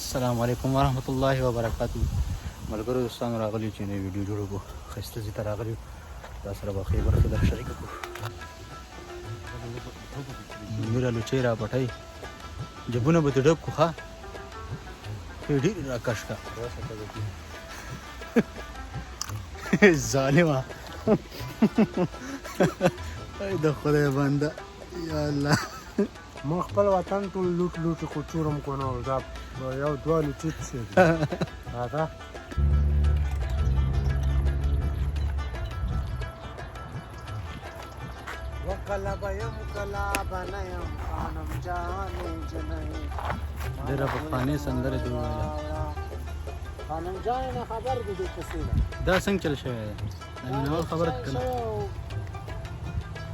السلام علیکم ورحمۃ الله وبرکاتہ. ملګرو دوستانو راغلی چې نوې ویډیو جوړو کو ښایسته ځای ته راغلي دا سره به ښې برخې در شریکه کړو. میره لوچۍ را پټۍ جبونه به دې ډک کړو ښه ډېر راکش کا ظالمه د خدای بنده یا الله ما خپل وطن ټول لوټ لوټ خو چورم کو نو دا یو دوه لوټ شي راځه وکلا بیم کلا بنیم خانم جان جنې ډېره پخوانۍ سندره دې وویله. خانم جان نه خبر دې کسي دا څنګه چل شوی دی دا مینهوال خبره ده که نه؟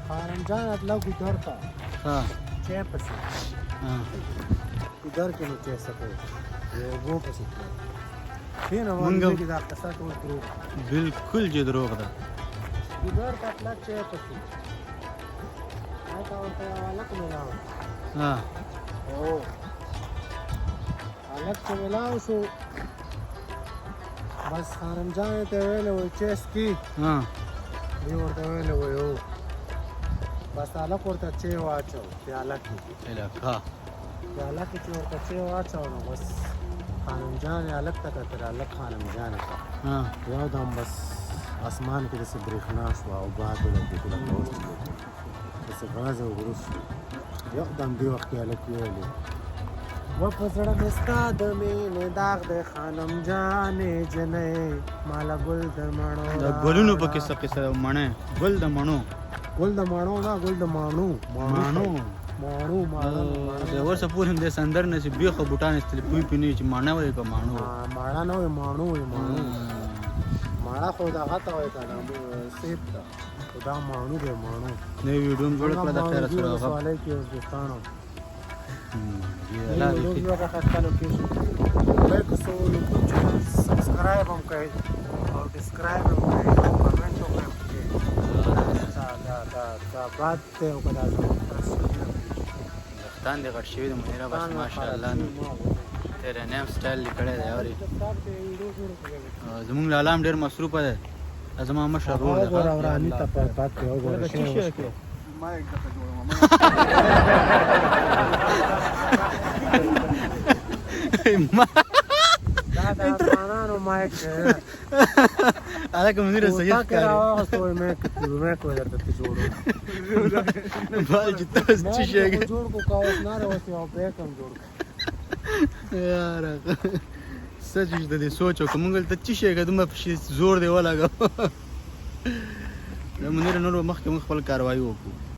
خانم جان اطلاع ګودر ته ها چای پسې ګودر کې نو چای سکو یو پسې کینه مونږ دا قصه ټول دروغ بالکل چې دروغ ده. ګودر ته اطلاع چای پسې ورته الک ملاو ها او الک چې ملاو شو بس خانم جان ته ویل و چې سکی ها دی ورته ویل و یو بس الک ورته چې واچو پیاله کې علاقه پیاله کې چې ورته چې واچو نو بس خانم جان الک ته کتل الک خانم جان ته ها یو دم بس اسمان کې د برېښنا شو او باد ولګېد داسې غاز او غروس یو دم دې وخت کې الک ویلې و په زړه مې ستا د مینې داغ دی خانم جانې جنۍ ماله ګل د مڼو د ګلونو په کیسه کیسه مڼې ګل د مڼو ګل د مڼو نه ګل د ماڼو ماڼو ماڼو د ورسه پورې هم د سندر نه چې بیخه بوټان استل پوی پینې چې ماڼه وایي که ماڼو ماڼه نه وایي ماڼو وایي ماڼو ماڼه خو دغه ته وایي که نه سیب ته خو دا ماڼو دی ماڼو نوې ویډیو هم جوړه کړه د خیره سره هغه سوالای کې اوس دوستانو الله دې ویډیو هغه خاصه لوکیشن لایک سوالو کوم سبسکرایب هم کړئ او ډسکرایب هم کړئ او کمنټ هم کړئ دا باد ته او کدا دستان دې غټ شوي د منیره بس ماشاءالله نه تیرې نیم سټایل لیکلی دی اورې زمونږ لالا هم ډېر مصروفه دی زما مشر ورور دی ورانی ته په باد ته وګوره شی مایک دغه جوړوم دا افغانانو مایک هلکه منیره صحیح ښکاري مایک ورته جوړو بال چې تاسو څه شی جوړ کو کاوس نه راوځي او بیک هم جوړ یاره سچ د دې سوچ او کومګل ته څه شي کوم په زور دی ولاګو د منیره نور مخکې خپل کاروایی وکړو